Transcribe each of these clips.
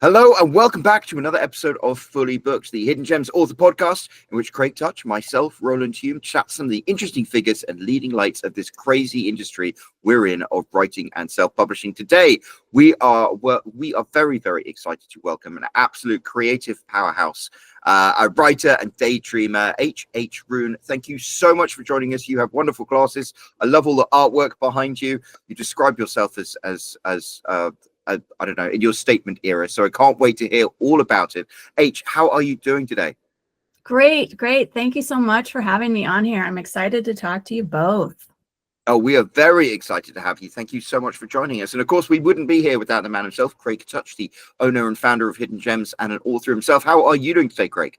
Hello and welcome back to another episode of Fully Booked, the Hidden Gems author podcast, in which Craig Touch, myself, Roland Hume, chat some of the interesting figures and leading lights of this crazy industry we're in of writing and self-publishing. Today, we are very, very excited to welcome an absolute creative powerhouse, a writer and daydreamer, Rune. Thank you so much for joining us. You have wonderful glasses. I love all the artwork behind you. You describe yourself as I don't know, in your statement era. So I can't wait to hear all about it. How are you doing today? Great. Thank you so much for having me on here. I'm excited to talk to you both. Oh, we are very excited to have you. Thank you so much for joining us. And of course, we wouldn't be here without the man himself, Craig Touch, the owner and founder of Hidden Gems and an author himself. How are you doing today, Craig?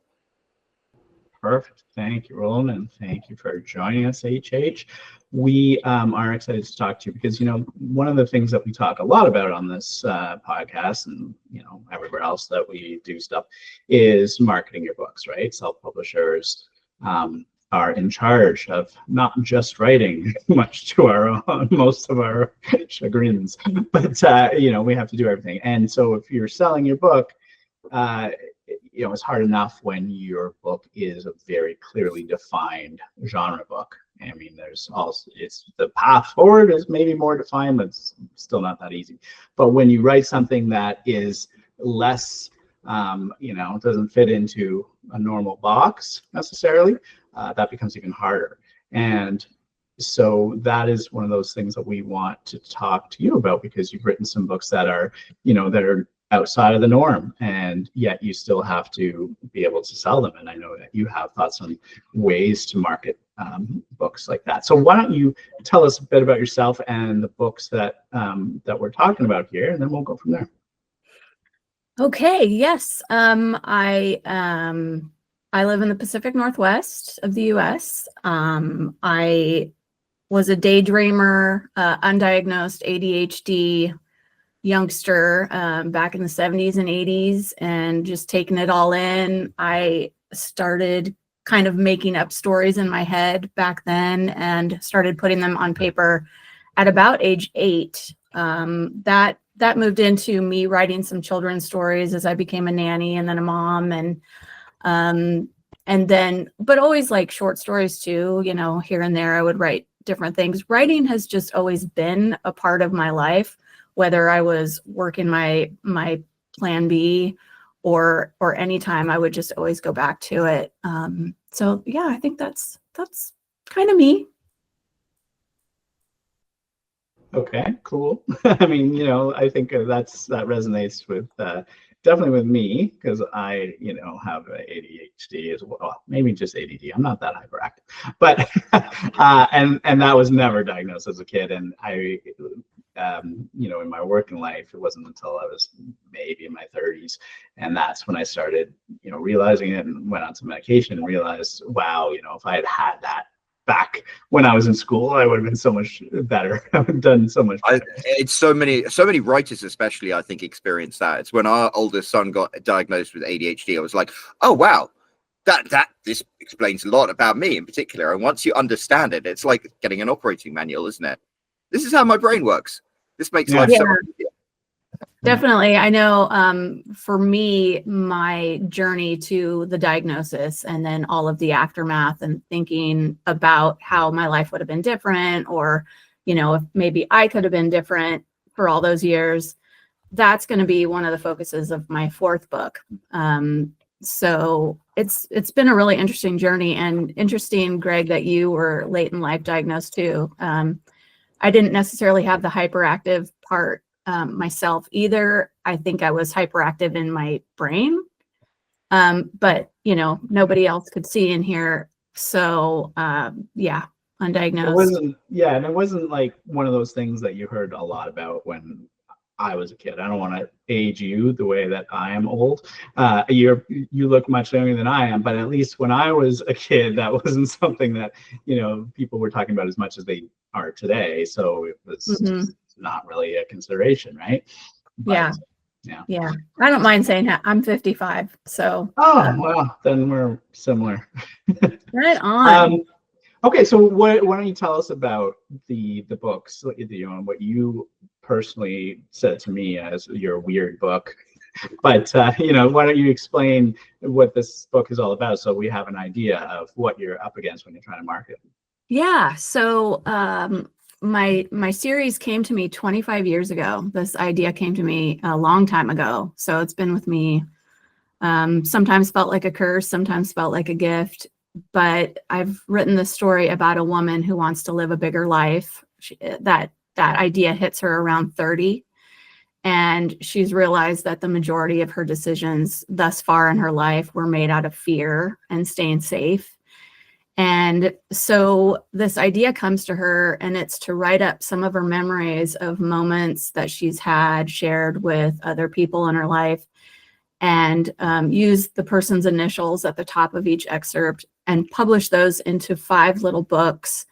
Perfect. Thank you, Roland, and thank you for joining us, HH. We are excited to talk to you because, one of the things that we talk a lot about on this podcast and, everywhere else that we do stuff is marketing your books, right? Self-publishers are in charge of not just writing, much to most of our chagrins, but, we have to do everything. And so if you're selling your book, it's hard enough when your book is a very clearly defined genre book. I mean, it's the path forward is maybe more defined, but it's still not that easy. But when you write something that is less, doesn't fit into a normal box necessarily, that becomes even harder. And so that is one of those things that we want to talk to you about, because you've written some books that are, that are outside of the norm, and yet you still have to be able to sell them. And I know that you have thoughts on ways to market books like that. So why don't you tell us a bit about yourself and the books that we're talking about here, and then we'll go from there. Okay. Yes. I live in the Pacific Northwest of the U.S. I was a daydreamer, undiagnosed ADHD youngster back in the 70s and 80s, and just taking it all in. I started kind of making up stories in my head back then and started putting them on paper at about age 8. That moved into me writing some children's stories as I became a nanny and then a mom, and then, but always like short stories too, here and there I would write different things. Writing has just always been a part of my life, whether I was working my plan B or anytime, I would just always go back to it. So yeah, I think that's kind of me. Okay, cool. I mean, I think that resonates with definitely with me, because I, have ADHD as well. Maybe just ADD. I'm not that hyperactive, but and that was never diagnosed as a kid. And I, in my working life, it wasn't until I was maybe in my 30s, and that's when I started, realizing it, and went on some medication and realized, wow, if I had that back when I was in school, I would have been so much better. I would have done so much better. It's so many writers, especially, I think, experience that. It's when our oldest son got diagnosed with ADHD, I was like, oh wow, this explains a lot about me in particular. And once you understand it, it's like getting an operating manual, isn't it? This is how my brain works. This makes life so much easier. Definitely. I know for me, my journey to the diagnosis and then all of the aftermath and thinking about how my life would have been different, or, if maybe I could have been different for all those years, that's going to be one of the focuses of my 4th book. So it's been a really interesting journey, and interesting, Greg, that you were late in life diagnosed too. I didn't necessarily have the hyperactive part myself either. I think I was hyperactive in my brain, but nobody else could see in here. So yeah, undiagnosed. And it wasn't like one of those things that you heard a lot about when I was a kid. I don't want to age you the way that I am old. You look much younger than I am, but at least when I was a kid, that wasn't something that people were talking about as much as they are today. So it was just not really a consideration, right? But, yeah. I don't mind saying that. I'm 55, so. Oh well, then we're similar. Right on. Okay, so why don't you tell us about the books, what you personally said to me as your weird book But why don't you explain what this book is all about so we have an idea of what you're up against when you're trying to market? Yeah. So my series came to me 25 years ago. This idea came to me a long time ago. So it's been with me. Sometimes felt like a curse, sometimes felt like a gift. But I've written this story about a woman who wants to live a bigger life. That idea hits her around 30. And she's realized that the majority of her decisions thus far in her life were made out of fear and staying safe. And so this idea comes to her, and it's to write up some of her memories of moments that she's had shared with other people in her life, and use the person's initials at the top of each excerpt and publish those into 5 little books,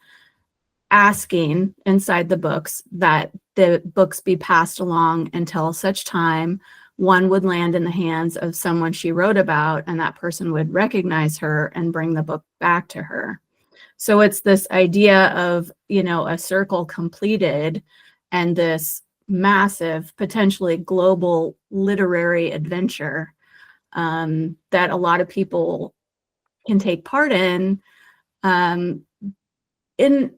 asking inside the books that the books be passed along until such time one would land in the hands of someone she wrote about, and that person would recognize her and bring the book back to her. So it's this idea of, a circle completed and this massive, potentially global literary adventure that a lot of people can take part in. In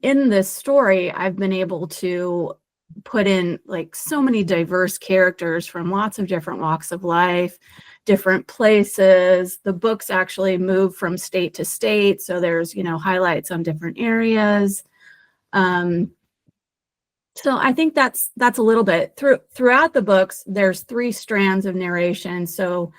this story, I've been able to put in like so many diverse characters from lots of different walks of life, different places. The books actually move from state to state, so there's highlights on different areas. So I think that's a little bit throughout the books. There's 3 strands of narration. So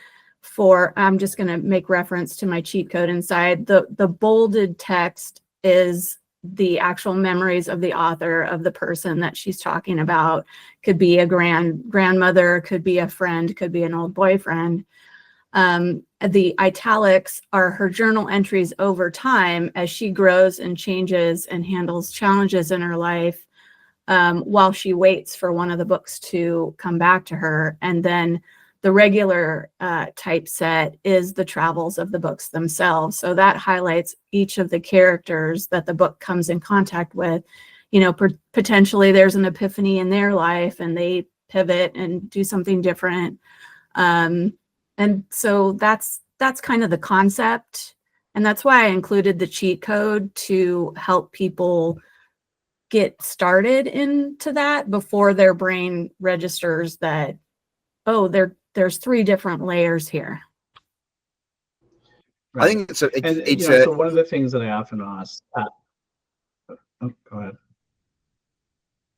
I'm just going to make reference to my cheat code inside. The bolded text is the actual memories of the author, of the person that she's talking about. Could be a grandmother, could be a friend, could be an old boyfriend. The italics are her journal entries over time as she grows and changes and handles challenges in her life, while she waits for one of the books to come back to her. And then the regular typeset is the travels of the books themselves. So that highlights each of the characters that the book comes in contact with. Potentially there's an epiphany in their life and they pivot and do something different. And so that's kind of the concept. And that's why I included the cheat code, to help people get started into that before their brain registers that, oh, there's 3 different layers here. Right. I think so one of the things that I often ask. Go ahead.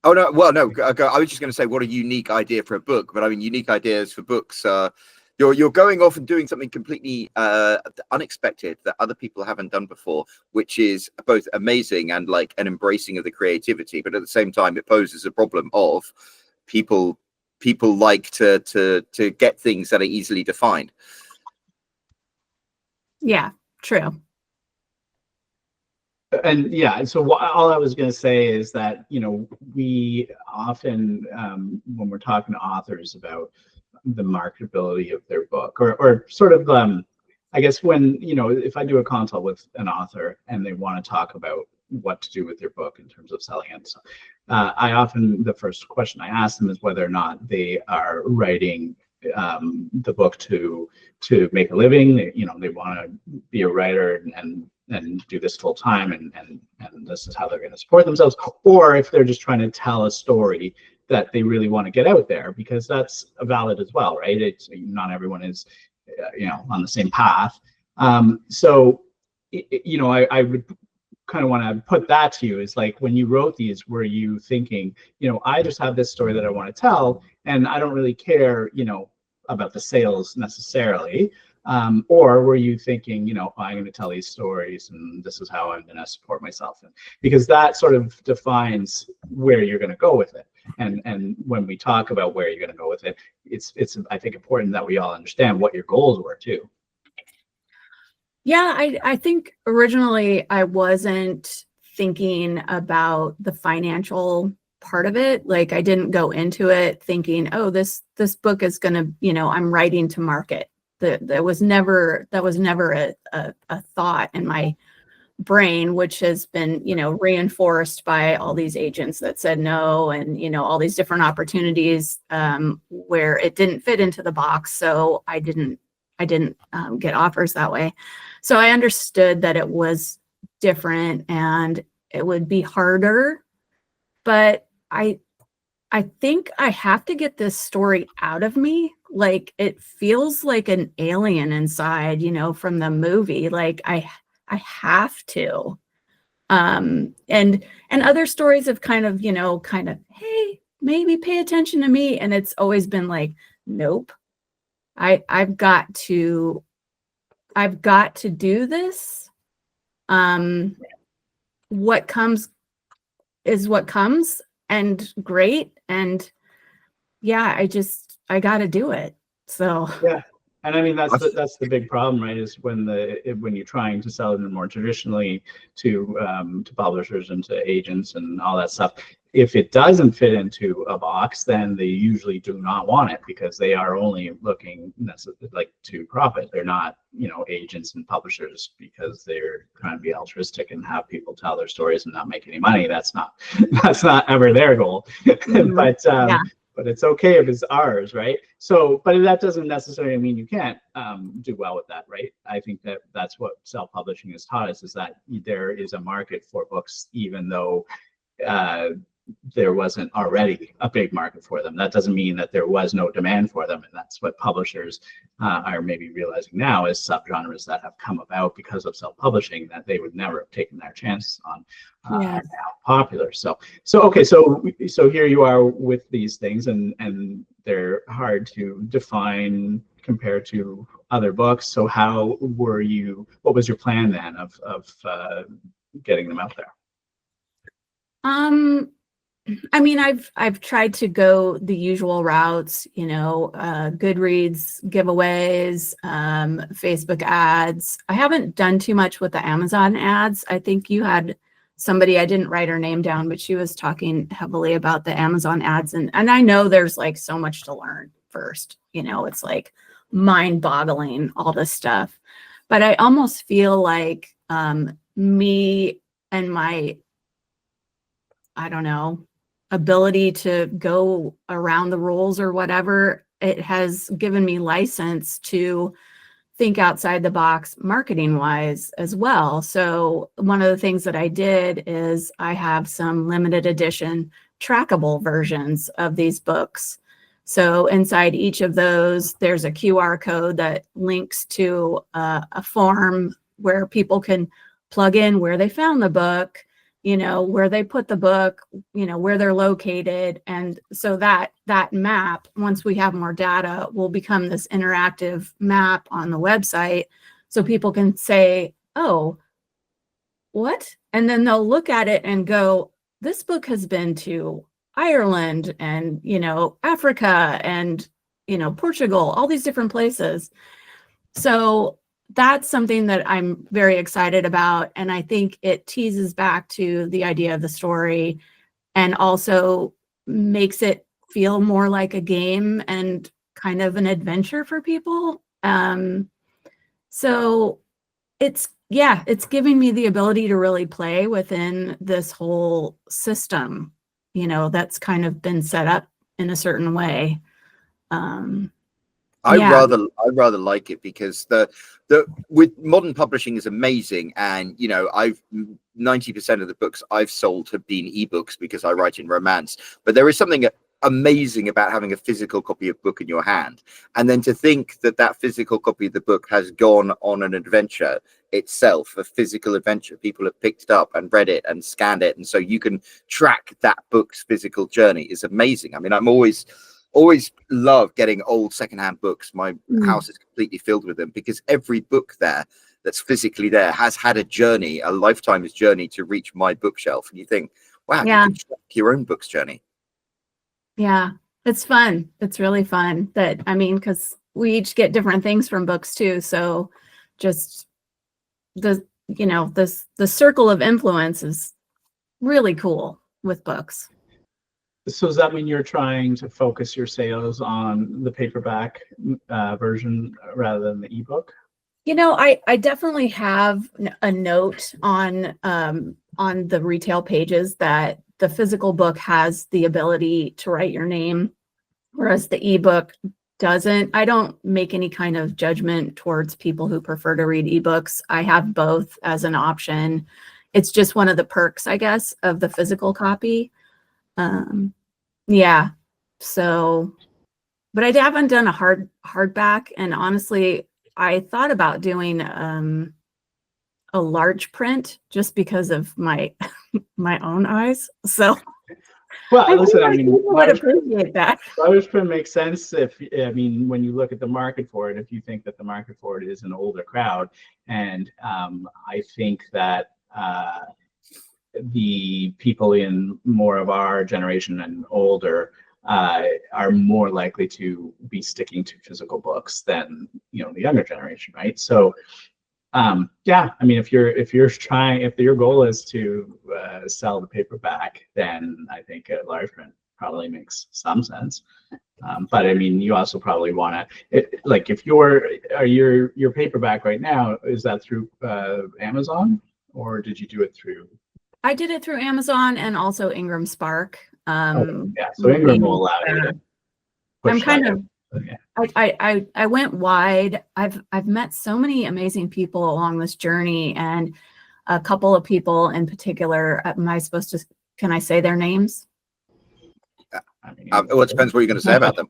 Oh no! Well, no. I was just going to say, what a unique idea for a book. But I mean, unique ideas for books. You're going off and doing something completely unexpected that other people haven't done before, which is both amazing and like an embracing of the creativity. But at the same time, it poses a problem of people like to get things that are easily defined. Yeah, true. And so all I was going to say is that we often when we're talking to authors about the marketability of their book, or sort of I guess when if I do a consult with an author and they want to talk about what to do with their book in terms of selling it, the first question I ask them is whether or not they are writing the book to make a living. They want to be a writer and do this full time, and this is how they're going to support themselves, or if they're just trying to tell a story that they really want to get out there, because that's valid as well, right? It's not everyone is on the same path. So I would kind of want to put that to you, is like, when you wrote these, were you thinking, I just have this story that I want to tell and I don't really care about the sales necessarily, or were you thinking, I'm going to tell these stories and this is how I'm going to support myself? Because that sort of defines where you're going to go with it. And when we talk about where you're going to go with it, it's I think important that we all understand what your goals were too. Yeah, I think originally I wasn't thinking about the financial part of it. Like, I didn't go into it thinking, oh, this book is going to, I'm writing to market. That was never a thought in my brain, which has been, reinforced by all these agents that said no, and, all these different opportunities where it didn't fit into the box. So I didn't get offers that way. So I understood that it was different and it would be harder, but I think I have to get this story out of me. Like, it feels like an alien inside, from the movie. Like I have to. And other stories have kind of, hey, maybe pay attention to me. And it's always been like, nope, I've got to do this. What comes is what comes, and great. And yeah, I got to do it. So yeah. And I mean, that's the big problem, right? Is when you're trying to sell it more traditionally to publishers and to agents and all that stuff. If it doesn't fit into a box, then they usually do not want it, because they are only looking like to profit. They're not, agents and publishers, because they're trying to be altruistic and have people tell their stories and not make any money. That's not ever their goal. Mm-hmm. But it's okay if it's ours, right? So, but that doesn't necessarily mean you can't do well with that, right? I think that's what self-publishing has taught us, is that there is a market for books, even though there wasn't already a big market for them. That doesn't mean that there was no demand for them. And that's what publishers are maybe realizing now, is subgenres that have come about because of self-publishing that they would never have taken their chances on are now popular. So okay, so here you are with these things, and they're hard to define compared to other books. So what was your plan then of getting them out there? I mean, I've tried to go the usual routes, Goodreads giveaways, Facebook ads. I haven't done too much with the Amazon ads. I think you had somebody, I didn't write her name down, but she was talking heavily about the Amazon ads. And I know there's like so much to learn first, it's like mind-boggling, all this stuff. But I almost feel like me and my, I don't know, ability to go around the rules or whatever, it has given me license to think outside the box marketing wise as well. So one of the things that I did is I have some limited edition trackable versions of these books. So inside each of those, there's a QR code that links to a form where people can plug in where they found the book, where they put the book, where they're located. And so that map, once we have more data, will become this interactive map on the website. So people can say, oh, what? And then they'll look at it and go, this book has been to Ireland and, Africa and, Portugal, all these different places. So that's something that I'm very excited about. And I think it teases back to the idea of the story, and also makes it feel more like a game and kind of an adventure for people. So it's giving me the ability to really play within this whole system, that's kind of been set up in a certain way. I rather like it, because the with modern publishing is amazing, and I've 90% of the books I've sold have been ebooks, because I write in romance. But there is something amazing about having a physical copy of a book in your hand, and then to think that physical copy of the book has gone on an adventure itself, a physical adventure. People have picked it up and read it and scanned it, and so you can track that book's physical journey. Is amazing. I mean, I'm always love getting old secondhand books. My house is completely filled with them, because every book there that's physically there has had a journey, a lifetime's journey to reach my bookshelf. And you think, wow, you can track your own book's journey. Yeah, it's fun. It's really fun. Because we each get different things from books too. So just the circle of influence is really cool with books. So does that mean you're trying to focus your sales on the paperback version rather than the ebook? I definitely have a note on the retail pages that the physical book has the ability to write your name, whereas the ebook doesn't. I don't make any kind of judgment towards people who prefer to read ebooks. I have both as an option. It's just one of the perks, I guess, of the physical copy. Yeah. So, but I haven't done a hardback, and honestly, I thought about doing a large print just because of my my own eyes. So Well, I listen, feel I like mean, people would appreciate that. large print makes sense when you look at the market for it, if you think that the market for it is an older crowd. And I think that the people in more of our generation and older are more likely to be sticking to physical books than the younger generation, right? So yeah, I mean, if your goal is to sell the paperback, then I think a large print probably makes some sense. But I mean, you also probably want to, like, if your paperback right now, is that through Amazon, or did you do it through? I did it through Amazon and also Ingram Spark. Yeah, so Ingram will allow you to push I'm kind that of out. Okay. I went wide. I've met so many amazing people along this journey, and a couple of people in particular. Can I say their names? I mean, Well, it depends what you're going to say about them.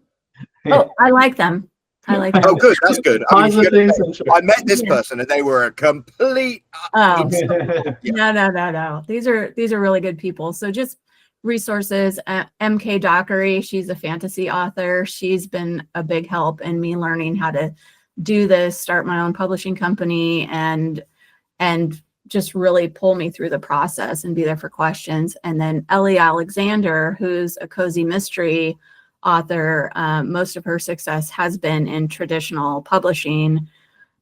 Oh, I like them. I like them. Oh, good. That's good. I mean, if you're Positive gonna things. say, I met this person and they were a complete. Oh, Yeah. no. These are really good people. So just resources. MK Dockery, she's a fantasy author. She's been a big help in me learning how to do this, start my own publishing company, and just really pull me through the process and be there for questions. And then Ellie Alexander, who's a cozy mystery author. Most of her success has been in traditional publishing.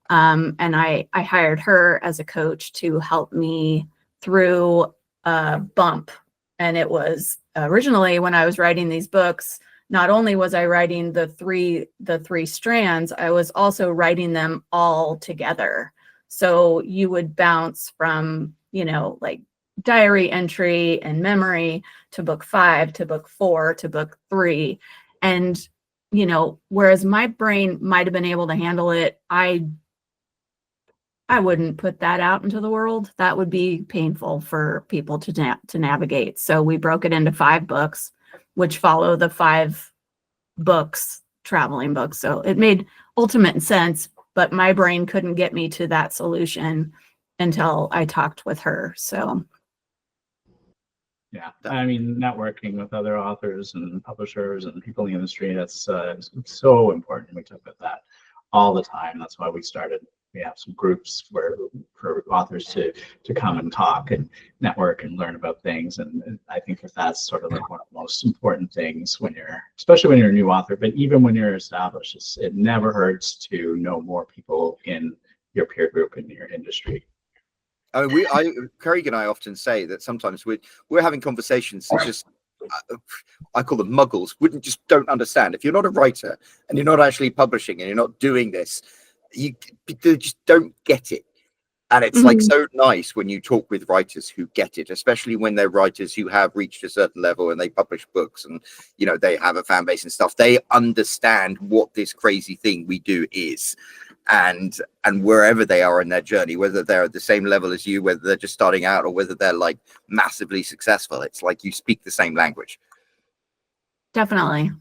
And I hired her as a coach to help me through a bump. And it was originally, when I was writing these books, not only was I writing the three strands, I was also writing them all together. So you would bounce from, like diary entry and memory to book 5 to book 4 to book 3. And, whereas my brain might have been able to handle it, I wouldn't put that out into the world. That would be painful for people to navigate. So we broke it into 5 books, which follow the 5 books, traveling books. So it made ultimate sense, but my brain couldn't get me to that solution until I talked with her. So Yeah, I mean, networking with other authors and publishers and people in the industry, that's so important. We talk about that all the time. That's why we have some groups for authors to come and talk and network and learn about things. And I think that's sort of like one of the most important things especially when you're a new author, but even when you're established, it never hurts to know more people in your peer group in your industry. I mean, Craig and I often say that sometimes we're having conversations that just, I call them muggles, don't understand. If you're not a writer and you're not actually publishing and you're not doing this, you just don't get it. And it's like so nice when you talk with writers who get it, especially when they're writers who have reached a certain level and they publish books and, they have a fan base and stuff. They understand what this crazy thing we do is. And wherever they are in their journey, whether they're at the same level as you, whether they're just starting out or whether they're like massively successful, it's like you speak the same language. Definitely.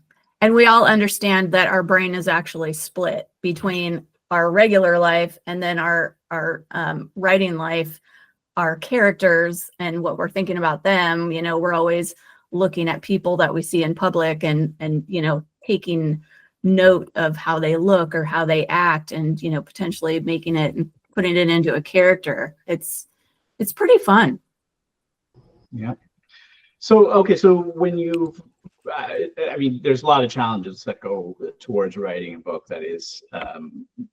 And we all understand that our brain is actually split between our regular life and then our writing life, our characters and what we're thinking about them. We're always looking at people that we see in public and taking note of how they look or how they act and, potentially making it and putting it into a character. It's pretty fun. Yeah. So when you've I mean, there's a lot of challenges that go towards writing a book that is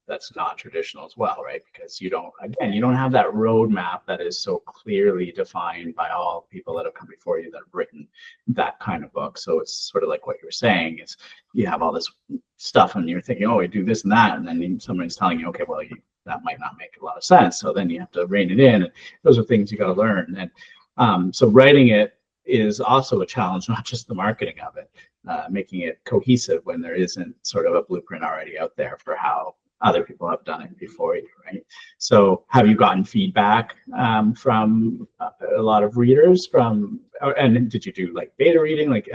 that's not traditional as well, right? Because you don't have that roadmap that is so clearly defined by all people that have come before you that have written that kind of book. So it's sort of like what you're saying is you have all this stuff and you're thinking, oh, I do this and that, and then somebody's telling you, okay, well, that might not make a lot of sense. So then you have to rein it in. Those are things you got to learn. And so writing it is also a challenge, not just the marketing of it, making it cohesive when there isn't sort of a blueprint already out there for how other people have done it before you, right? So have you gotten feedback from a lot of readers and did you do like beta reading? Like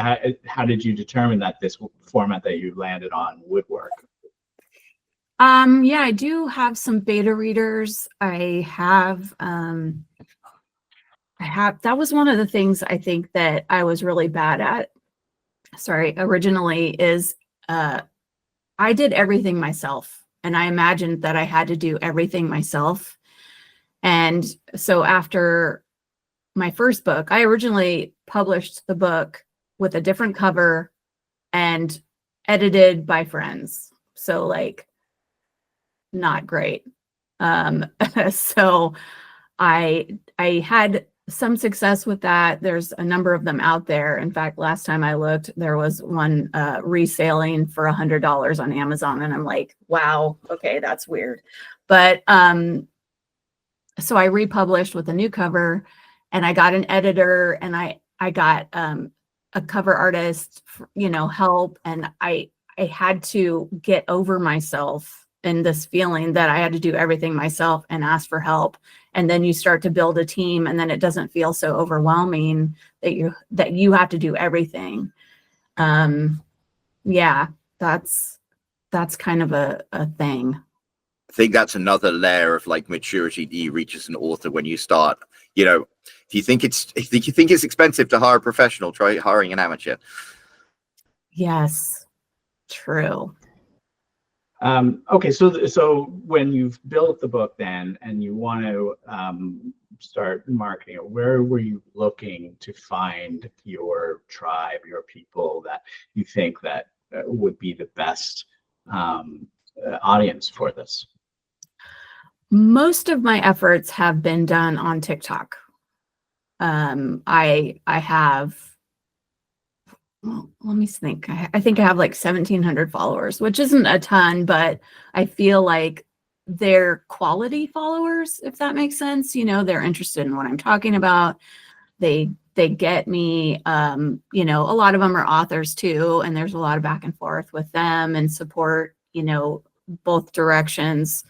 how did you determine that this format that you landed on would work? Yeah, I do have some beta readers. I have, that was one of the things I think that I was really bad at, originally, is I did everything myself. And I imagined that I had to do everything myself. And so after my first book, I originally published the book with a different cover and edited by friends. So like, not great. So I had some success with that. There's a number of them out there. In fact, last time I looked, there was one reselling for $100 on Amazon, and I'm like, wow, okay, that's weird. But so I republished with a new cover, and I got an editor, and I got a cover artist, help, and I had to get over myself and this feeling that I had to do everything myself and ask for help. And then you start to build a team, and then it doesn't feel so overwhelming that you have to do everything. Yeah, that's kind of a thing. I think that's another layer of like maturity that you reach as an author when you start. If you think it's expensive to hire a professional, try hiring an amateur. Yes, true. Okay, so when you've built the book then and you want to start marketing it, where were you looking to find your tribe, your people that you think that would be the best audience for this? Most of my efforts have been done on TikTok. I have, well, let me think. I think I have like 1,700 followers, which isn't a ton, but I feel like they're quality followers, if that makes sense. They're interested in what I'm talking about. They get me. A lot of them are authors too, and there's a lot of back and forth with them and support, both directions.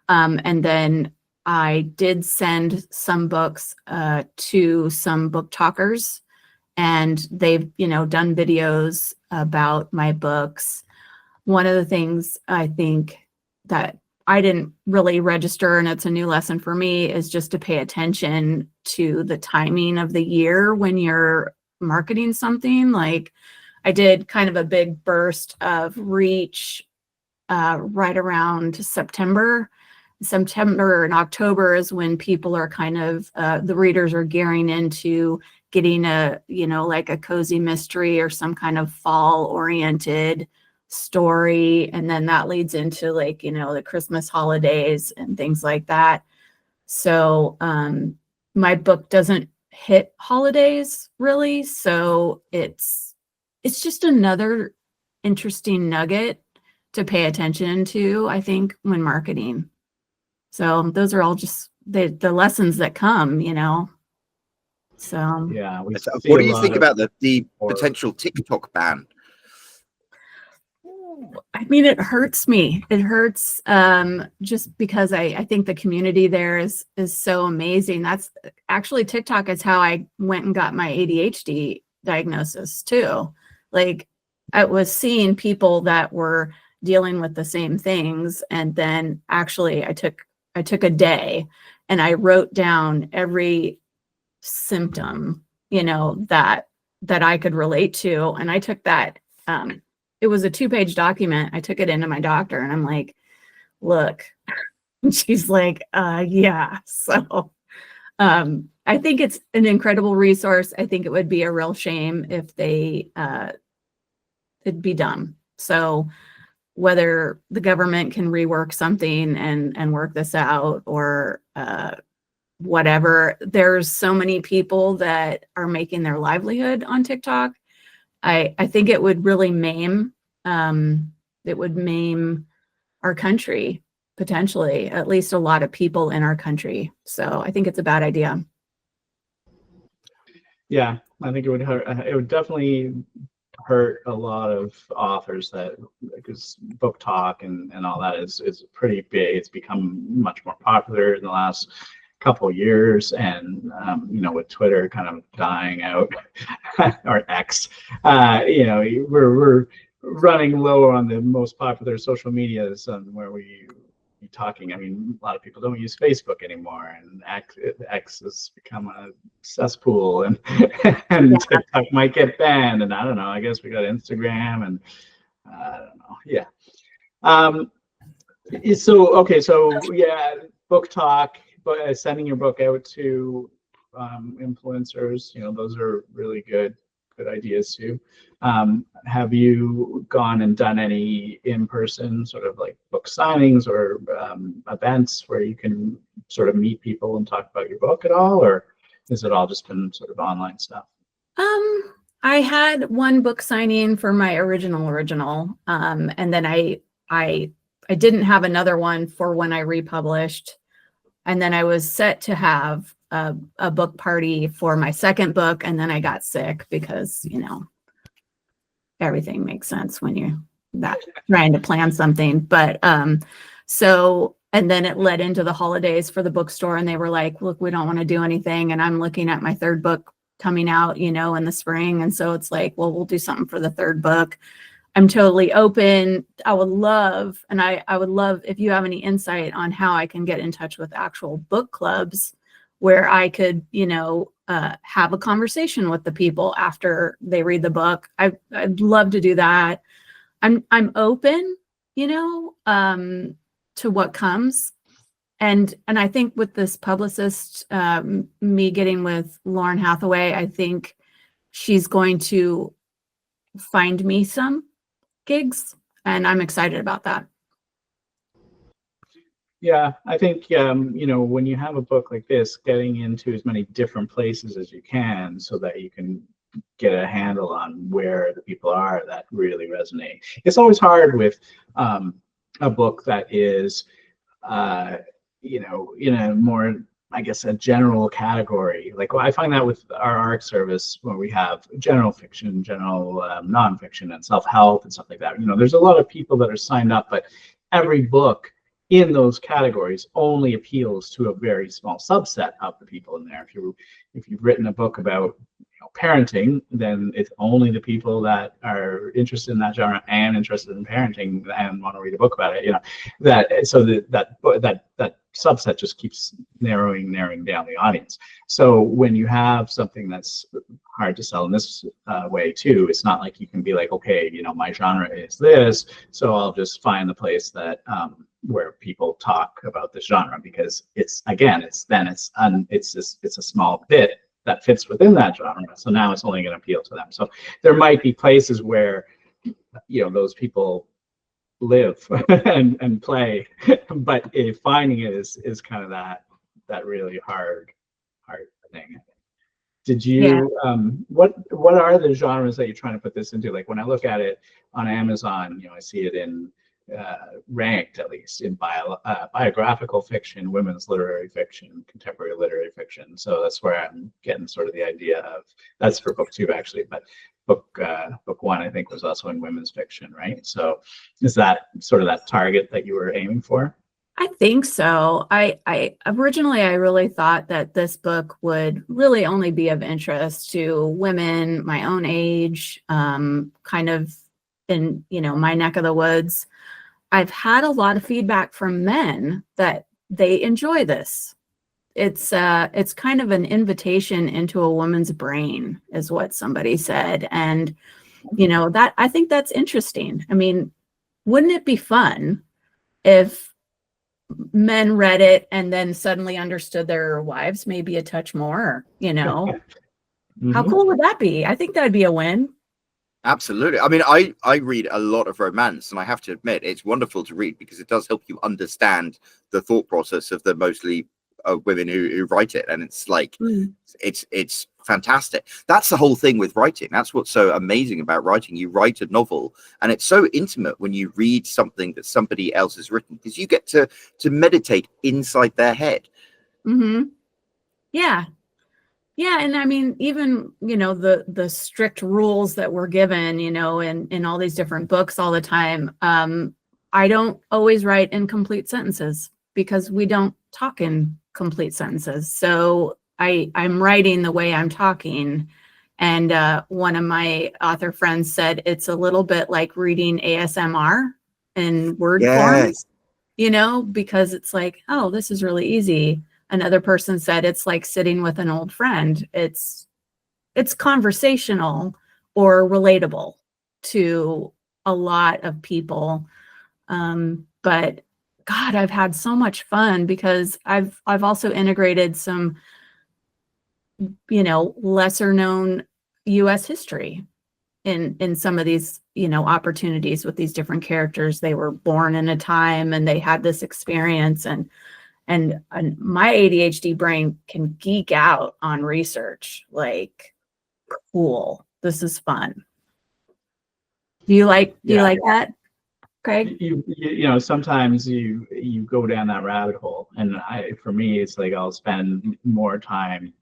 And then I did send some books to some book talkers, and they've, done videos about my books. One of the things I think that I didn't really register, and it's a new lesson for me, is just to pay attention to the timing of the year when you're marketing something. Like I did kind of a big burst of reach right around September and October is when people are kind of, the readers are gearing into getting like a cozy mystery or some kind of fall oriented story. And then that leads into like, the Christmas holidays and things like that. So my book doesn't hit holidays really. So it's just another interesting nugget to pay attention to, I think, when marketing. So those are all just the lessons that come, So yeah. What do you think about the potential TikTok ban? I mean, it hurts me. It hurts just because I think the community there is so amazing. That's actually, TikTok is how I went and got my ADHD diagnosis too. Like I was seeing people that were dealing with the same things, and then actually I took a day and I wrote down every symptom, that I could relate to. And I took that, it was a 2-page document. I took it into my doctor and I'm like, look, and she's like, yeah. So, I think it's an incredible resource. I think it would be a real shame if it'd be done. So whether the government can rework something and work this out, or whatever, there's so many people that are making their livelihood on TikTok. I think it would really maim our country potentially at least a lot of people in our country. So I think it's a bad idea. Yeah, I think it would hurt. It would definitely hurt a lot of authors, that because book talk and all that is pretty big. It's become much more popular in the last couple of years, and with Twitter kind of dying out or X, we're running low on the most popular social medias where we be talking. I mean, a lot of people don't use Facebook anymore, and X has become a cesspool, and and TikTok might get banned, and I don't know. I guess we got Instagram, and I don't know. Yeah. So yeah, book talk, but sending your book out to influencers, those are really good ideas too. Have you gone and done any in-person sort of like book signings or events where you can sort of meet people and talk about your book at all, or is it all just been sort of online stuff? I had one book signing for my original, and then I didn't have another one for when I republished, and then I was set to have a book party for my second book, and then I got sick because everything makes sense when you're trying to plan something. But so, and then it led into the holidays for the bookstore, and they were like, look, we don't want to do anything, and I'm looking at my third book coming out in the spring, and so it's like, well, we'll do something for the third book. I'm totally open. I would love if you have any insight on how I can get in touch with actual book clubs where I could, have a conversation with the people after they read the book. I'd love to do that. I'm open, to what comes. And I think with this publicist, me getting with Lauren Hathaway, I think she's going to find me some gigs, and I'm excited about that. Yeah, I think when you have a book like this, getting into as many different places as you can so that you can get a handle on where the people are that really resonate. It's always hard with a book that is in a more, I guess, a general category. Like, well, I find that with our ARC service, where we have general fiction, general nonfiction, and self-help and stuff like that. There's a lot of people that are signed up, but every book in those categories only appeals to a very small subset of the people in there. If you've written a book about parenting, then it's only the people that are interested in that genre and interested in parenting and want to read a book about it. That subset just keeps narrowing down the audience. So when you have something that's hard to sell in this way too, it's not like you can be like, okay, my genre is this, so I'll just find the place that where people talk about this genre, because it's a small bit that fits within that genre. So now it's only going to appeal to them. So there might be places where those people live and play, but finding it is kind of that really hard thing. Did you what are the genres that you're trying to put this into? Like, when I look at it on Amazon, I see it in ranked, at least, in biographical fiction, women's literary fiction, contemporary literary fiction. So that's where I'm getting sort of the idea of. That's for book 2 actually, but book 1 I think was also in women's fiction, right? So is that sort of that target that you were aiming for? I think so. I originally really thought that this book would really only be of interest to women my own age, kind of in my neck of the woods. I've had a lot of feedback from men that they enjoy this. It's kind of an invitation into a woman's brain, is what somebody said. And, that I think that's interesting. I mean, wouldn't it be fun if men read it and then suddenly understood their wives maybe a touch more, Mm-hmm. How cool would that be? I think that'd be a win. Absolutely. I mean, I read a lot of romance, and I have to admit it's wonderful to read because it does help you understand the thought process of the mostly women who write it, and it's like Mm. it's fantastic. That's the whole thing with writing. That's what's so amazing about writing. You write a novel, and it's so intimate when you read something that somebody else has written, because you get to meditate inside their head. Mm-hmm. Yeah. Yeah, and I mean, even, you know, the strict rules that we're given, you know, in all these different books all the time. I don't always write in complete sentences because we don't talk in complete sentences. So I'm writing the way I'm talking. And one of my author friends said it's a little bit like reading ASMR in word form, Yes. you know, because it's like, oh, this is really easy. Another person said it's like sitting with an old friend. It's conversational or relatable to a lot of people. But God, I've had so much fun because I've also integrated some, you know, lesser known US history in some of these, you know, opportunities with these different characters. They were born in a time and they had this experience, and my ADHD brain can geek out on research. Like, cool. This is fun. Do you like that, Craig? You know, sometimes you go down that rabbit hole, and for me it's like I'll spend more time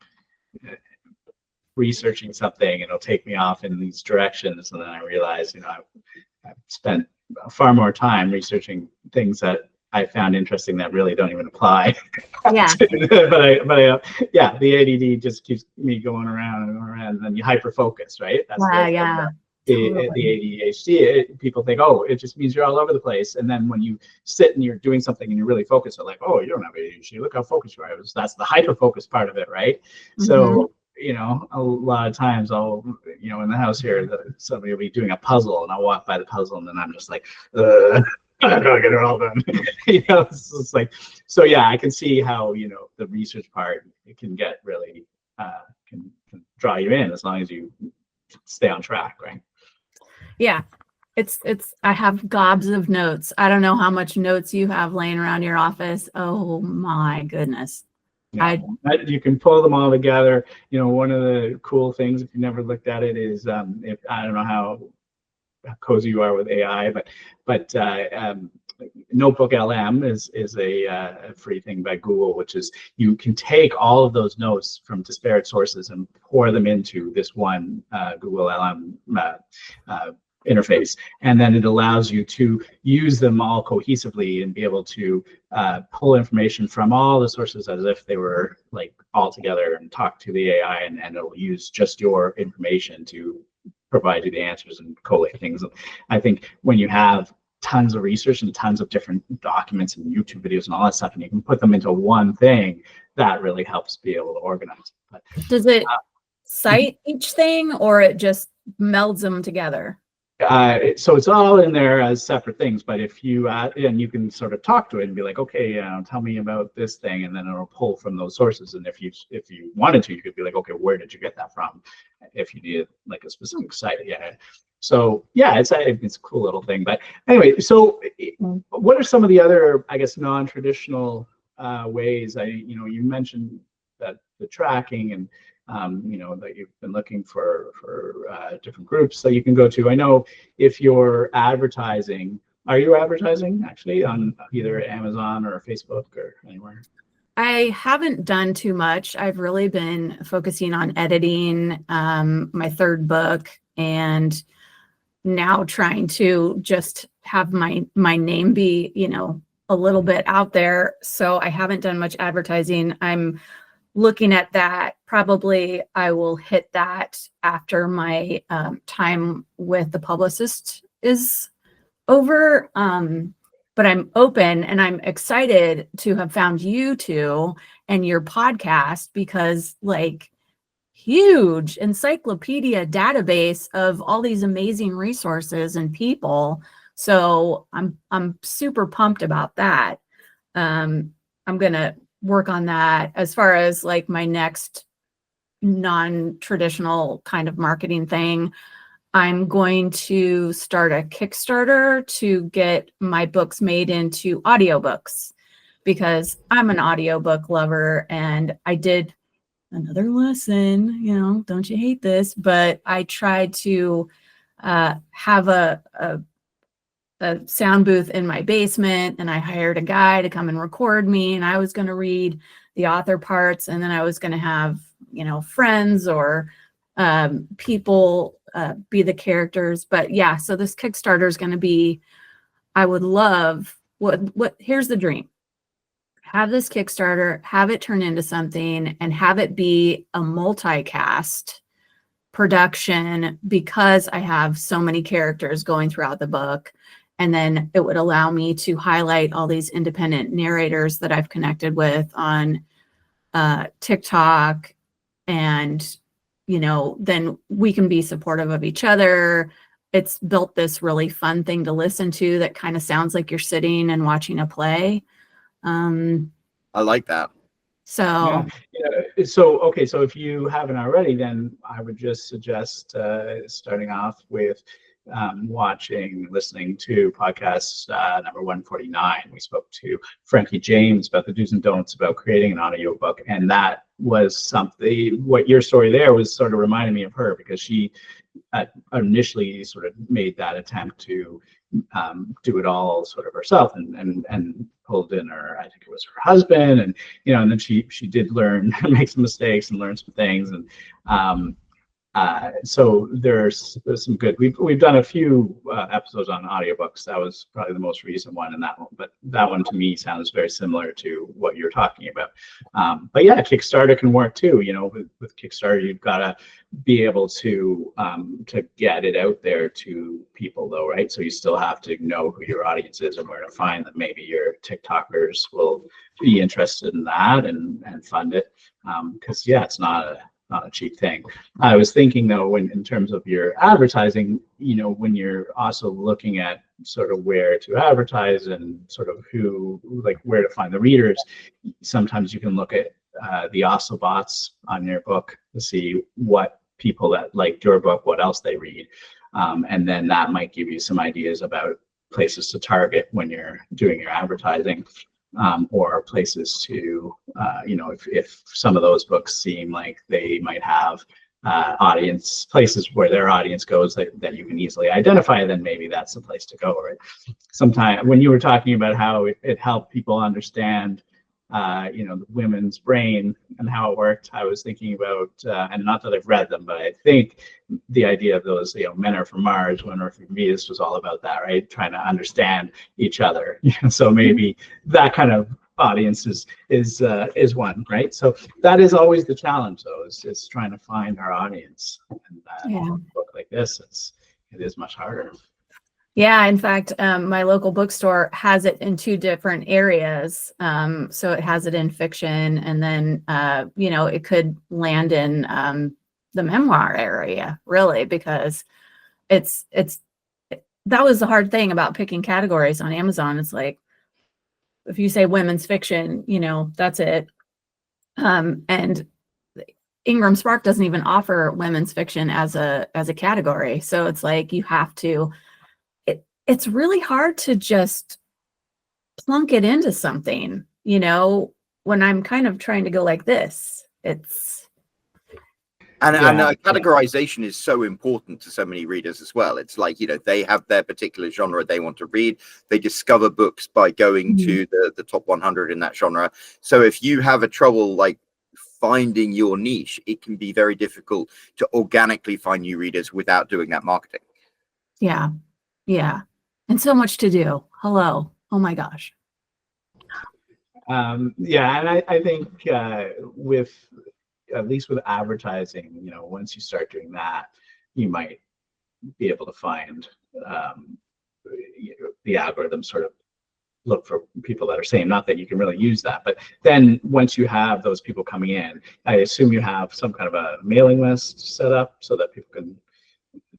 researching something and it'll take me off in these directions, and then I realize, you know, I've spent far more time researching things that I found interesting that really don't even apply. Yeah. Yeah, the ADD just keeps me going around and around, and then you hyper focus, right? That's Yeah. the Totally. ADHD. People think, oh, it just means you're all over the place, and then when you sit and you're doing something and you're really focused, they're like, oh, you don't have ADHD. Look how focused you are. That's the hyper focus part of it, right? Mm-hmm. So, you know, a lot of times I'll, you know, in the house here, somebody will be doing a puzzle, and I'll walk by the puzzle, and then I'm just like, I gotta get it all done. You know, it's like, so yeah, I can see how, you know, the research part, it can get really can draw you in as long as you stay on track, right? Yeah. It's I have gobs of notes. I don't know how much notes you have laying around your office. Oh my goodness. Yeah, you can pull them all together. You know, one of the cool things, if you never looked at it, is if I don't know how cozy you are with AI, but Notebook LM is a free thing by Google, which is you can take all of those notes from disparate sources and pour them into this one Google LM interface, and then it allows you to use them all cohesively and be able to pull information from all the sources as if they were like all together and talk to the AI, and it'll use just your information to provide you the answers and collate things. And I think when you have tons of research and tons of different documents and YouTube videos and all that stuff, and you can put them into one thing, that really helps be able to organize. But, does it cite each thing, or it just melds them together? So it's all in there as separate things, but if you and you can sort of talk to it and be like, okay, tell me about this thing, and then it'll pull from those sources. And if you wanted to, you could be like, okay, where did you get that from? If you needed like a specific site, yeah. So yeah, it's a cool little thing. But anyway, so what are some of the other, I guess, non-traditional ways? You mentioned that the tracking and you know, that you've been looking for different groups that you can go to. I know if you're advertising, are you advertising actually on either Amazon or Facebook or anywhere? I haven't done too much. I've really been focusing on editing my third book, and now trying to just have my name be, you know, a little bit out there. So I haven't done much advertising. I'm looking at that. Probably I will hit that after my time with the publicist is over. But I'm open, and I'm excited to have found you two and your podcast, because like, huge encyclopedia database of all these amazing resources and people. So I'm super pumped about that. I'm gonna work on that. As far as like my next non-traditional kind of marketing thing, I'm going to start a Kickstarter to get my books made into audiobooks, because I'm an audiobook lover, and I did another lesson, don't you hate this? But I tried to have a sound booth in my basement, and I hired a guy to come and record me, and I was going to read the author parts, and then I was going to have, friends or people be the characters. But yeah, so this Kickstarter is going to be, I would love, here's the dream. Have this Kickstarter, have it turn into something, and have it be a multicast production, because I have so many characters going throughout the book. And then it would allow me to highlight all these independent narrators that I've connected with on TikTok. And, then we can be supportive of each other. It's built this really fun thing to listen to that kind of sounds like you're sitting and watching a play. I like that. So, So if you haven't already, then I would just suggest starting off with listening to podcast number 149. We spoke to Frankie James about the do's and don'ts about creating an audiobook, and that was something, what your story there was sort of reminding me of her, because she initially sort of made that attempt to do it all sort of herself, and pulled in her, I think it was her husband, and and then she did learn, make some mistakes and learn some things, and so there's some good. We've done a few episodes on audiobooks. That was probably the most recent one, and that one to me sounds very similar to what you're talking about. But yeah, Kickstarter can work too. With Kickstarter, you've got to be able to get it out there to people, though, right? So you still have to know who your audience is and where to find them. Maybe your TikTokers will be interested in that and fund it, because yeah, it's not a cheap thing. I was thinking though, in terms of your advertising, when you're also looking at sort of where to advertise and sort of where to find the readers, sometimes you can look at the Ocelots on your book to see what people that liked your book, what else they read. And then that might give you some ideas about places to target when you're doing your advertising. Or places to, if some of those books seem like they might have places where their audience goes that you can easily identify, then maybe that's the place to go, right? Sometimes when you were talking about how it helped people understand, the women's brain and how it worked, I was thinking about, and not that I've read them, but I think the idea of those, men are from Mars, women are from Venus, was all about that, right? Trying to understand each other. So maybe that kind of audience is one, right? So that is always the challenge, though, is trying to find our audience. And a book like this, it is much harder. Yeah, in fact, my local bookstore has it in 2 different areas. So it has it in fiction, and then, it could land in the memoir area, really, because that was the hard thing about picking categories on Amazon. It's like, if you say women's fiction, that's it. And Ingram Spark doesn't even offer women's fiction as a category. So it's like, you have to, it's really hard to just plunk it into something, when I'm kind of trying to go like this. And categorization is so important to so many readers as well. It's like, they have their particular genre they want to read. They discover books by going to the top 100 in that genre. So if you have a trouble like finding your niche, it can be very difficult to organically find new readers without doing that marketing. Yeah. And so much to do. Hello. Oh my gosh. And I think with, at least with advertising, once you start doing that, you might be able to find the algorithm sort of look for people that are same. Not that you can really use that, but then once you have those people coming in, I assume you have some kind of a mailing list set up so that people can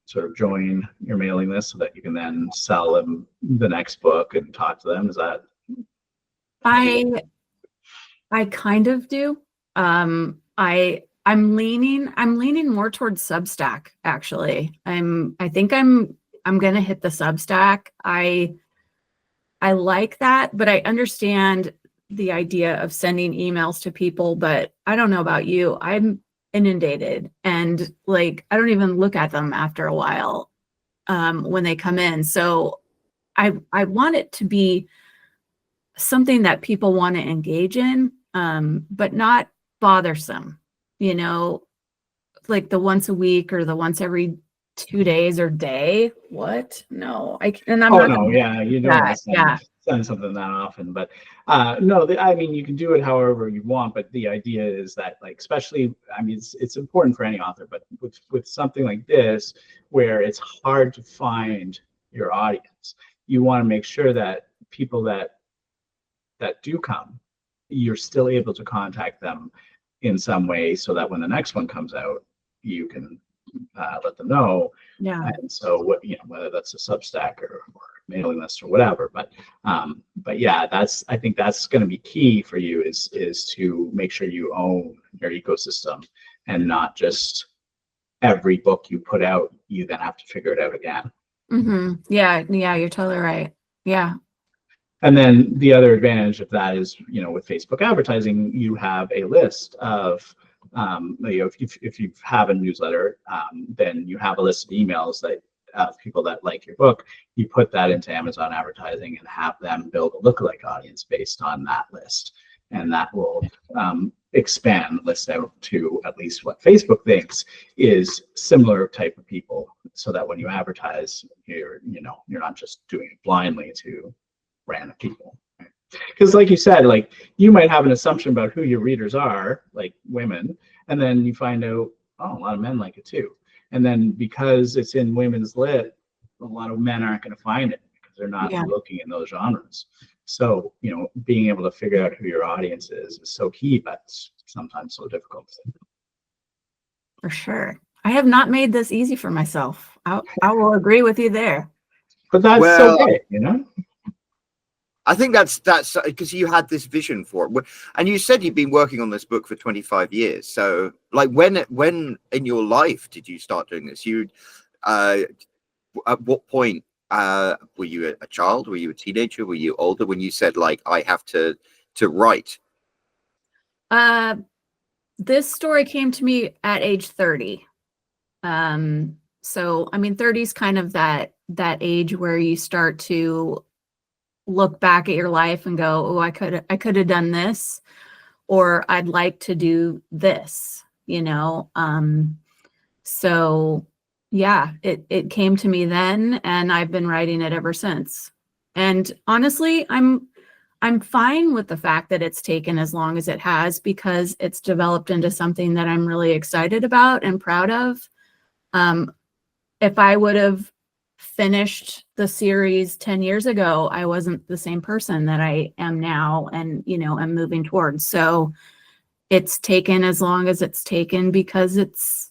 sort of join your mailing list, so that you can then sell them the next book and talk to them. Is that? I kind of do. I'm leaning more towards Substack, actually. I think I'm gonna hit the Substack. I like that, but I understand the idea of sending emails to people, but I don't know about you. I'm inundated, and like I don't even look at them after a while when they come in. So I want it to be something that people want to engage in, but not bothersome, you know, like the once a week or the once every 2 days or day. What? No, and I'm Oh not no, gonna yeah, you do don't want that. to Yeah. send something that often, but no, I mean you can do it however you want, but the idea is that like especially, I mean it's important for any author, but with something like this where it's hard to find your audience, you want to make sure that people that do come, you're still able to contact them in some way so that when the next one comes out, you can let them know. Yeah. And so what, you know, whether that's a Substack or mailing list or whatever, but yeah, I think that's going to be key for you is to make sure you own your ecosystem and not just every book you put out, you then have to figure it out again. Mm-hmm. Yeah, you're totally right. Yeah. And then the other advantage of that is, you know, with Facebook advertising, you have a list of, you know, if you have a newsletter, then you have a list of emails that of people that like your book. You put that into Amazon advertising and have them build a lookalike audience based on that list, and that will expand the list out to at least what Facebook thinks is similar type of people, so that when you advertise, you're not just doing it blindly to random people. Because like you said, like you might have an assumption about who your readers are, like women, and then you find out, oh, a lot of men like it too. And then because it's in women's lit, a lot of men aren't going to find it because they're not looking in those genres. So, you know, being able to figure out who your audience is so key, but sometimes so difficult. For sure. I have not made this easy for myself. I will agree with you there. But that's okay, you know? I think that's because you had this vision for it, and you said you've been working on this book for 25 years. So, like, when in your life did you start doing this? At what point were you a child? Were you a teenager? Were you older when you said, like, I have to write? This story came to me at age 30. So I mean, 30 is kind of that age where you start to look back at your life and go, oh, I could have done this, or I'd like to do this, you know? So yeah, it came to me then, and I've been writing it ever since. And honestly, I'm fine with the fact that it's taken as long as it has, because it's developed into something that I'm really excited about and proud of. If I would have finished the series 10 years ago, I wasn't the same person that I am now, and, you know, I'm moving towards. So it's taken as long as it's taken because it's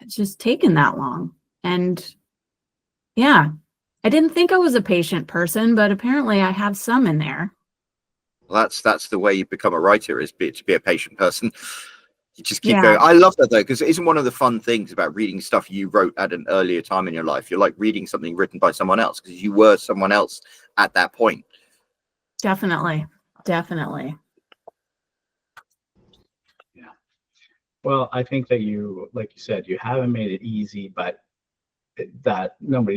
just taken that long. And yeah, I didn't think I was a patient person, but apparently I have some in there. Well, that's the way you become a writer, is to be a patient person. You just keep Yeah. going. I love that though, because it isn't one of the fun things about reading stuff you wrote at an earlier time in your life. You're like reading something written by someone else because you were someone else at that point. Definitely. Yeah. Well, I think that you, like you said, you haven't made it easy, but that I don't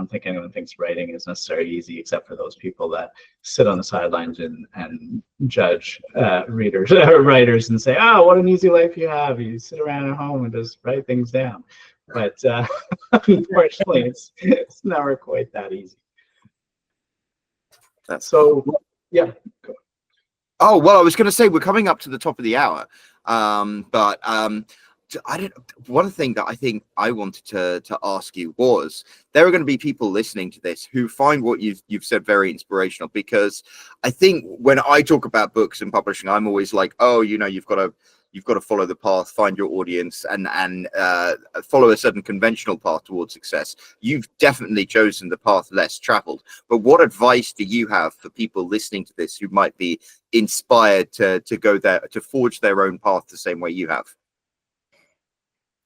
think anyone thinks writing is necessarily easy, except for those people that sit on the sidelines and judge readers or writers and say, oh, what an easy life you have. You sit around at home and just write things down. But unfortunately, it's never quite that easy. So, yeah. Oh, well, I was going to say we're coming up to the top of the hour. But one thing that I think I wanted to ask you was, there are going to be people listening to this who find what you've said very inspirational, because I think when I talk about books and publishing, I'm always like, oh, you know, you've got to follow the path, find your audience, and follow a certain conventional path towards success. You've definitely chosen the path less traveled. But what advice do you have for people listening to this who might be inspired to go there, to forge their own path the same way you have?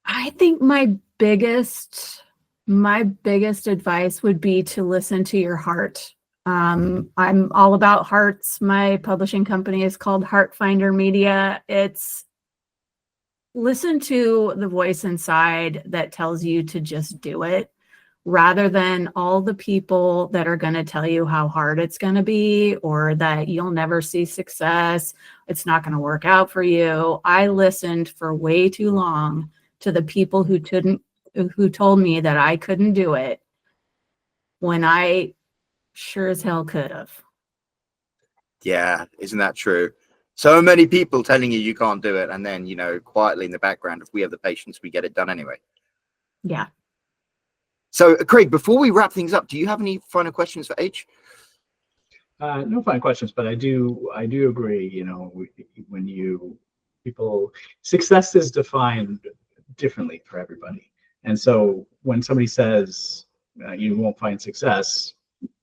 I think my biggest advice would be to listen to your heart. I'm all about hearts. My publishing company is called Heartfinder Media. It's listen to the voice inside that tells you to just do it, rather than all the people that are going to tell you how hard it's going to be, or that you'll never see success, it's not going to work out for you. I listened for way too long to the people who told me that I couldn't do it when I sure as hell could have. Yeah, isn't that true? So many people telling you can't do it, and then, quietly in the background, if we have the patience, we get it done anyway. Yeah. So, Craig, before we wrap things up, do you have any final questions for H? No final questions, but I do agree. Success is defined differently for everybody, and so when somebody says you won't find success,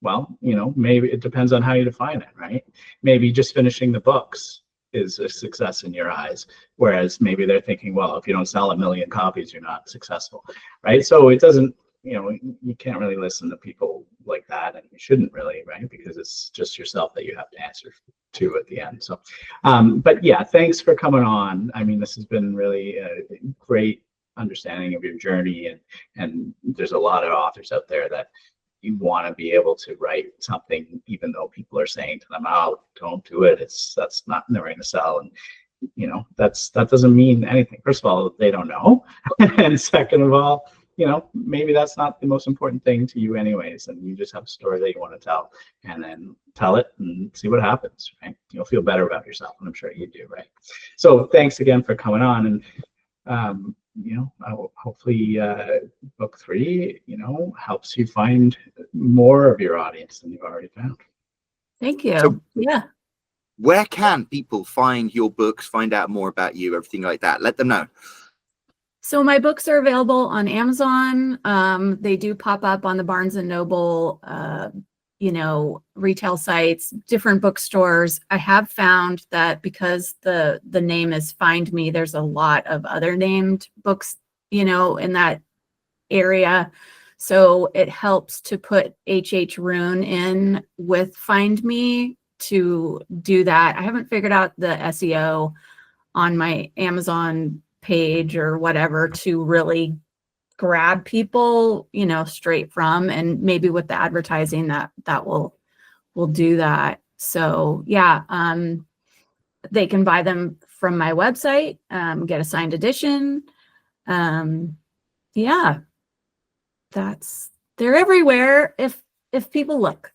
well, maybe it depends on how you define it, right? Maybe just finishing the books is a success in your eyes, whereas maybe they're thinking, well, if you don't sell 1 million copies, you're not successful, right? So it doesn't, you can't really listen to people like that, and you shouldn't really, right? Because it's just yourself that you have to answer to at the end. So, but yeah, thanks for coming on. I mean, this has been really a great understanding of your journey, and there's a lot of authors out there that you want to be able to write something, even though people are saying to them, "Oh, don't do it. That's not never going to sell." And that doesn't mean anything. First of all, they don't know, and second of all, maybe that's not the most important thing to you, anyways. And you just have a story that you want to tell, and then tell it and see what happens. Right? You'll feel better about yourself, and I'm sure you do. Right? So thanks again for coming on, and hopefully book 3, helps you find more of your audience than you've already found. Thank you. So, yeah. Where can people find your books, find out more about you, everything like that? Let them know. So my books are available on Amazon. They do pop up on the Barnes and Noble, retail sites, different bookstores. I have found that because the name is Find Me, there's a lot of other named books, in that area. So it helps to put Rune in with Find Me to do that. I haven't figured out the SEO on my Amazon page or whatever to really grab people, straight from, and maybe with the advertising that will do that. So yeah, they can buy them from my website, get a signed edition. Yeah, they're everywhere if people look.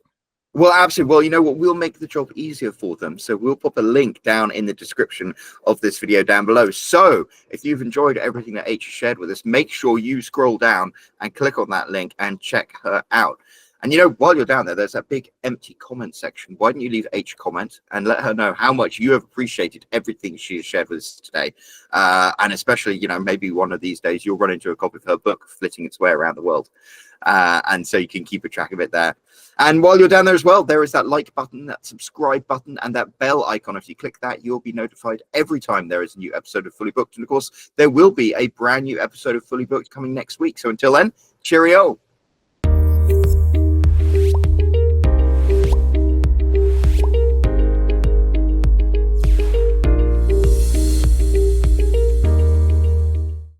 Well, absolutely. Well, you know what? We'll make the job easier for them. So we'll pop a link down in the description of this video down below. So if you've enjoyed everything that H shared with us, make sure you scroll down and click on that link and check her out. And, while you're down there, there's that big empty comment section. Why don't you leave H a comment and let her know how much you have appreciated everything she has shared with us today. And especially, maybe one of these days you'll run into a copy of her book flitting its way around the world. And so you can keep a track of it there. And while you're down there as well, there is that like button, that subscribe button, and that bell icon. If you click that, you'll be notified every time there is a new episode of Fully Booked. And of course, there will be a brand new episode of Fully Booked coming next week. So until then, cheerio.